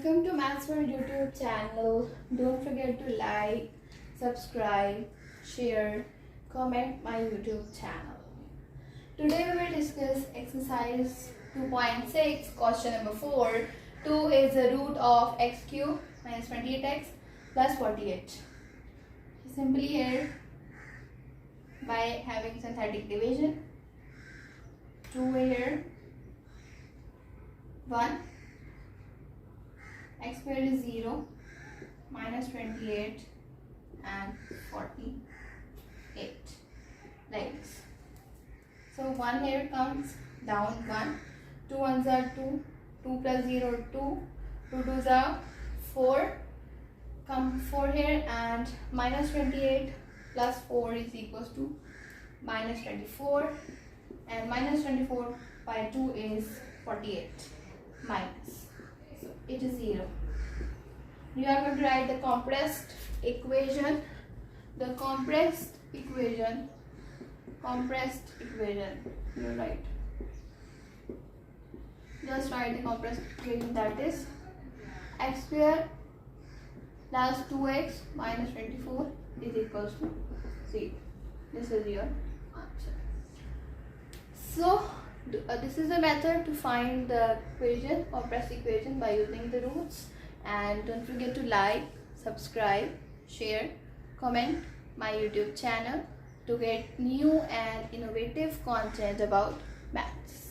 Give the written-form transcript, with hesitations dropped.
Welcome to Maths for YouTube channel. Don't forget to like, subscribe, share, comment my YouTube channel. Today we will discuss exercise 2.6, question number 4. 2 is the root of x cube minus 28x plus 48. Simply here, by having synthetic division, 2 here, 1, x squared is 0, minus 28 and 48, like this. So 1 here comes down 1, 2 ones are 2, 2 plus 0 2, 2 twos are 4, come 4 here, and minus 28 plus 4 is equals to minus 24, and minus 24 by 2 is 48 minus. So it is 0. We are going to write the compressed equation. The compressed equation. You write. Just write the compressed equation, that is x square plus 2x minus 24 is equals to 0. This is your answer. So this is a method to find the equation, compressed equation, by using the roots. And don't forget to like, subscribe, share, comment my YouTube channel to get new and innovative content about maths.